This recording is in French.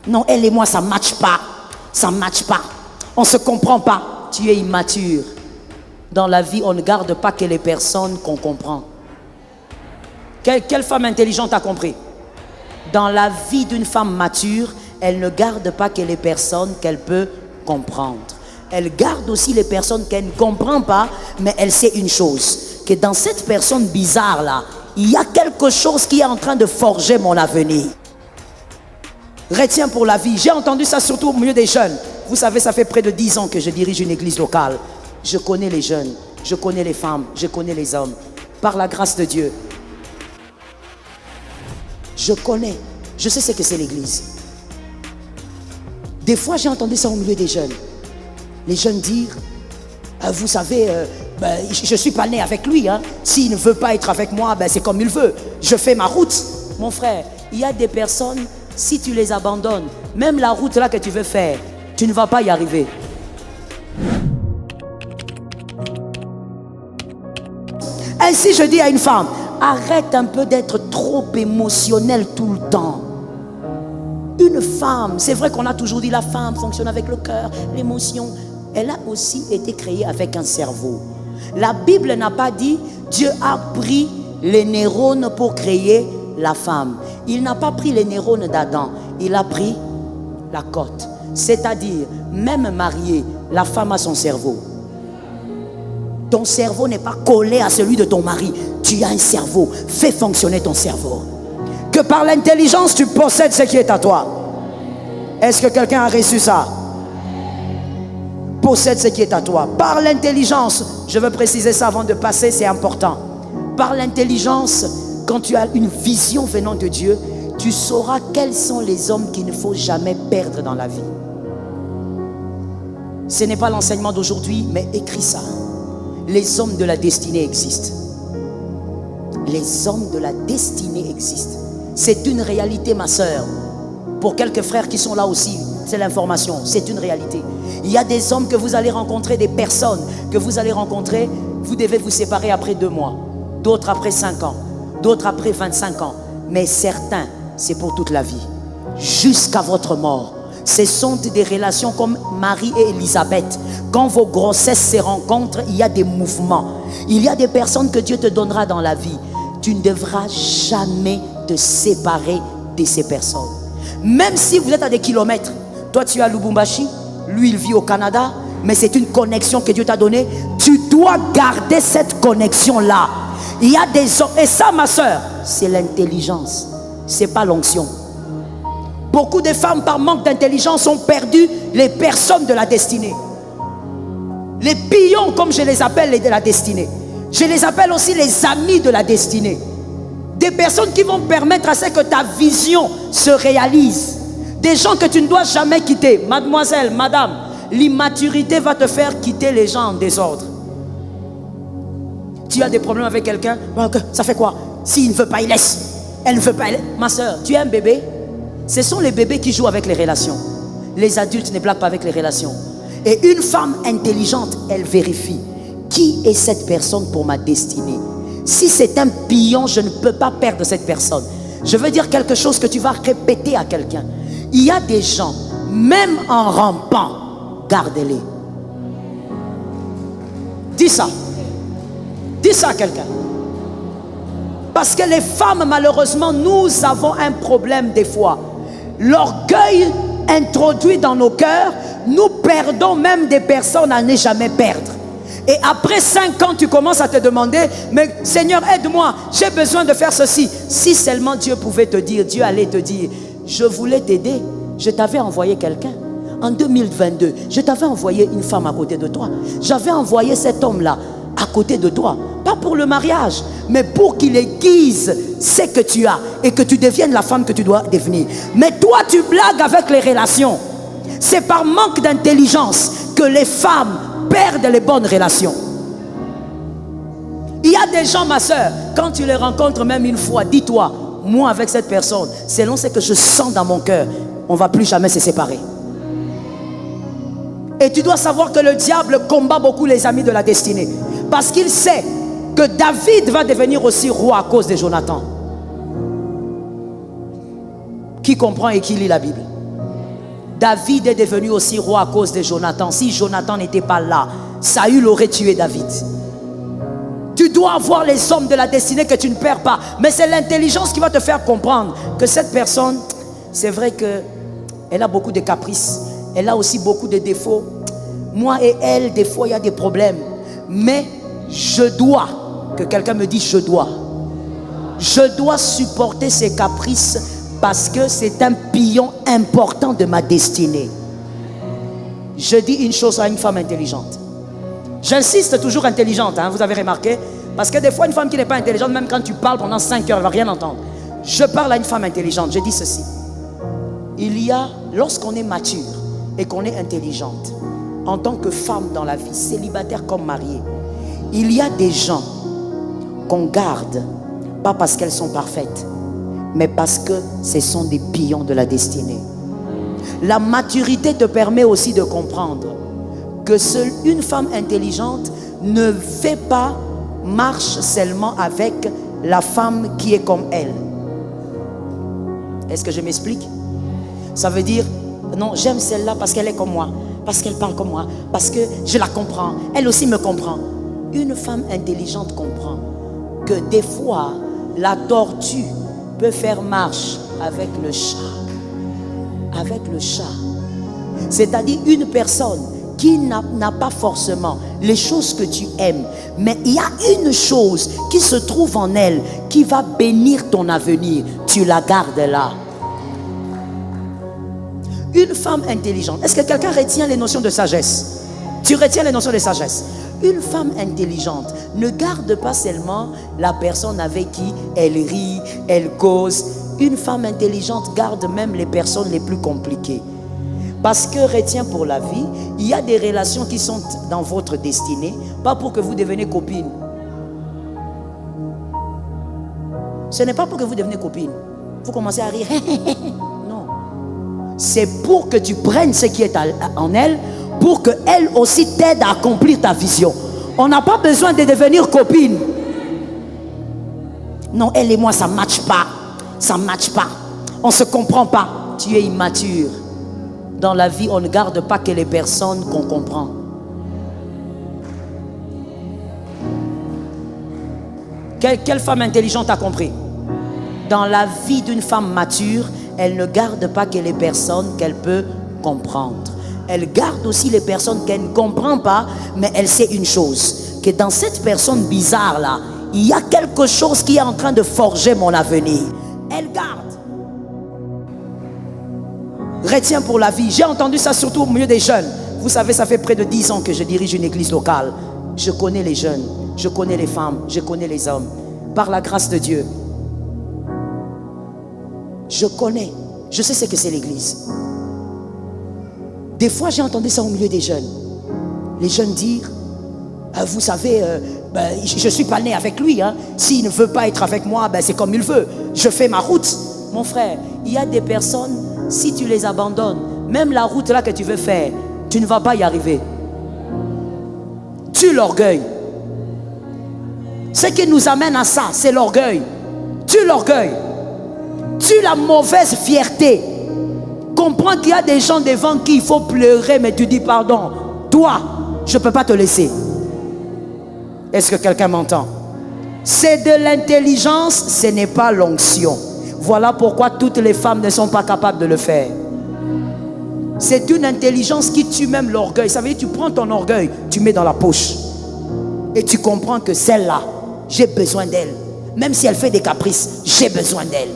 Non, elle et moi, ça ne matche pas. Ça ne matche pas. On ne se comprend pas. Tu es immature. Dans la vie, on ne garde pas que les personnes qu'on comprend. Quelle femme intelligente a compris? Dans la vie d'une femme mature, elle ne garde pas que les personnes qu'elle peut comprendre. Elle garde aussi les personnes qu'elle ne comprend pas, mais elle sait une chose, que dans cette personne bizarre-là, il y a quelque chose qui est en train de forger mon avenir. Retiens pour la vie. J'ai entendu ça surtout au milieu des jeunes. Vous savez, ça fait près de 10 ans que je dirige une église locale. Je connais les jeunes, je connais les femmes, je connais les hommes. Par la grâce de Dieu. Je connais, je sais ce que c'est l'église. Des fois, j'ai entendu ça au milieu des jeunes. Les jeunes dire, vous savez, je ne suis pas né avec lui. Hein. S'il ne veut pas être avec moi, c'est comme il veut. Je fais ma route. Mon frère, il y a des personnes, si tu les abandonnes, même la route là que tu veux faire, tu ne vas pas y arriver. Ainsi, je dis à une femme, arrête un peu d'être trop émotionnelle tout le temps. Une femme, c'est vrai qu'on a toujours dit la femme fonctionne avec le cœur, l'émotion. Elle a aussi été créée avec un cerveau. La Bible n'a pas dit Dieu a pris les neurones pour créer la femme. Il n'a pas pris les neurones d'Adam, il a pris la côte. C'est-à-dire, même mariée, la femme a son cerveau. Ton cerveau n'est pas collé à celui de ton mari. Tu as un cerveau. Fais fonctionner ton cerveau. Que par l'intelligence, tu possèdes ce qui est à toi. Est-ce que quelqu'un a reçu ça? Possède ce qui est à toi. Par l'intelligence, je veux préciser ça avant de passer, c'est important. Par l'intelligence, quand tu as une vision venant de Dieu, tu sauras quels sont les hommes qu'il ne faut jamais perdre dans la vie. Ce n'est pas l'enseignement d'aujourd'hui, mais écris ça. Les hommes de la destinée existent. Les hommes de la destinée existent. C'est une réalité, ma soeur. Pour quelques frères qui sont là aussi, c'est l'information, c'est une réalité. Il y a des hommes que vous allez rencontrer, des personnes que vous allez rencontrer, vous devez vous séparer après 2 mois, d'autres après 5 ans, d'autres après 25 ans. Mais certains, c'est pour toute la vie, jusqu'à votre mort. Ce sont des relations comme Marie et Élisabeth. Quand vos grossesses se rencontrent, il y a des mouvements. Il y a des personnes que Dieu te donnera dans la vie. Tu ne devras jamais te séparer de ces personnes. Même si vous êtes à des kilomètres. Toi, tu es à Lubumbashi, lui, il vit au Canada. Mais c'est une connexion que Dieu t'a donnée. Tu dois garder cette connexion-là. Il y a des hommes. Et ça, ma soeur, c'est l'intelligence. Ce n'est pas l'onction. Beaucoup de femmes, par manque d'intelligence, ont perdu les personnes de la destinée. Les pions, comme je les appelle, les de la destinée. Je les appelle aussi les amis de la destinée. Des personnes qui vont permettre à ce que ta vision se réalise. Des gens que tu ne dois jamais quitter. Mademoiselle, madame, l'immaturité va te faire quitter les gens en désordre. Tu as des problèmes avec quelqu'un, ça fait quoi? S'il ne veut pas, il laisse. Elle ne veut pas, elle... Ma soeur, tu es un bébé. Ce sont les bébés qui jouent avec les relations. Les adultes ne blaguent pas avec les relations. Et une femme intelligente, elle vérifie. Qui est cette personne pour ma destinée? Si c'est un pion, je ne peux pas perdre cette personne. Je veux dire quelque chose que tu vas répéter à quelqu'un. Il y a des gens, même en rampant, gardez-les. Dis ça. Dis ça à quelqu'un. Parce que les femmes, malheureusement, nous avons un problème des fois. L'orgueil introduit dans nos cœurs, nous perdons même des personnes à ne jamais perdre. Et après 5 ans, tu commences à te demander, mais Seigneur, aide-moi, j'ai besoin de faire ceci. Si seulement Dieu pouvait te dire, Dieu allait te dire, je voulais t'aider, je t'avais envoyé quelqu'un. En 2022, je t'avais envoyé une femme à côté de toi. J'avais envoyé cet homme-là à côté de toi. Pas pour le mariage, mais pour qu'il aiguise ce que tu as et que tu deviennes la femme que tu dois devenir. Mais toi, tu blagues avec les relations. C'est par manque d'intelligence que les femmes perdent les bonnes relations. Il y a des gens, ma soeur, quand tu les rencontres même une fois, dis-toi, moi avec cette personne, selon ce que je sens dans mon cœur, on ne va plus jamais se séparer. Et tu dois savoir que le diable combat beaucoup les amis de la destinée. Parce qu'il sait que David va devenir aussi roi à cause de Jonathan. Qui comprend et qui lit la Bible? David est devenu aussi roi à cause de Jonathan. Si Jonathan n'était pas là, Saül aurait tué David. Tu dois avoir les hommes de la destinée que tu ne perds pas. Mais c'est l'intelligence qui va te faire comprendre que cette personne, c'est vrai qu'elle a beaucoup de caprices. Elle a aussi beaucoup de défauts. Moi et elle, des fois, il y a des problèmes. Mais je dois, que quelqu'un me dise je dois. Je dois supporter ses caprices parce que c'est un pilier important de ma destinée. Je dis une chose à une femme intelligente. J'insiste toujours intelligente, hein, vous avez remarqué. Parce que des fois, une femme qui n'est pas intelligente, même quand tu parles pendant 5 heures, elle ne va rien entendre. Je parle à une femme intelligente, je dis ceci. Il y a, lorsqu'on est mature et qu'on est intelligente, en tant que femme dans la vie, célibataire comme mariée, il y a des gens qu'on garde, pas parce qu'elles sont parfaites, mais parce que ce sont des pions de la destinée. La maturité te permet aussi de comprendre que seule une femme intelligente ne fait pas marche seulement avec la femme qui est comme elle. Est-ce que je m'explique? Ça veut dire, non, j'aime celle-là parce qu'elle est comme moi, parce qu'elle parle comme moi, parce que je la comprends, elle aussi me comprend. Une femme intelligente comprend que des fois, la tortue peut faire marche avec le chat. Avec le chat. C'est-à-dire une personne qui n'a pas forcément les choses que tu aimes, mais il y a une chose qui se trouve en elle qui va bénir ton avenir. Tu la gardes là. Une femme intelligente. Est-ce que quelqu'un retient les notions de sagesse? Tu retiens les notions de sagesse. Une femme intelligente ne garde pas seulement la personne avec qui elle rit, elle cause. Une femme intelligente garde même les personnes les plus compliquées. Parce que, retiens pour la vie, il y a des relations qui sont dans votre destinée, pas pour que vous deveniez copine. Ce n'est pas pour que vous deveniez copine. Vous commencez à rire. Non. C'est pour que tu prennes ce qui est en elle, pour qu'elle aussi t'aide à accomplir ta vision. On n'a pas besoin de devenir copine. Non, elle et moi, ça ne matche pas. Ça ne matche pas. On ne se comprend pas. Tu es immature. Dans la vie, on ne garde pas que les personnes qu'on comprend. Quelle femme intelligente a compris? Dans la vie d'une femme mature, elle ne garde pas que les personnes qu'elle peut comprendre. Elle garde aussi les personnes qu'elle ne comprend pas, mais elle sait une chose, que dans cette personne bizarre-là, il y a quelque chose qui est en train de forger mon avenir. Elle garde. Retiens pour la vie. J'ai entendu ça surtout au milieu des jeunes. Vous savez, ça fait près de 10 ans que je dirige une église locale. Je connais les jeunes, je connais les femmes, je connais les hommes. Par la grâce de Dieu. Je connais, je sais ce que c'est l'église. Des fois, j'ai entendu ça au milieu des jeunes. Les jeunes dire, vous savez, je ne suis pas né avec lui. Hein. S'il ne veut pas être avec moi, c'est comme il veut. Je fais ma route. Mon frère, il y a des personnes, si tu les abandonnes, même la route là que tu veux faire, tu ne vas pas y arriver. Tue l'orgueil. Ce qui nous amène à ça, c'est l'orgueil. Tue l'orgueil. Tue la mauvaise fierté. Comprends qu'il y a des gens devant qui il faut pleurer, mais tu dis pardon. Toi, je ne peux pas te laisser. Est-ce que quelqu'un m'entend? C'est de l'intelligence, ce n'est pas l'onction. Voilà pourquoi toutes les femmes ne sont pas capables de le faire. C'est une intelligence qui tue même l'orgueil. Ça veut dire que tu prends ton orgueil, tu mets dans la poche. Et tu comprends que celle-là, j'ai besoin d'elle. Même si elle fait des caprices, j'ai besoin d'elle.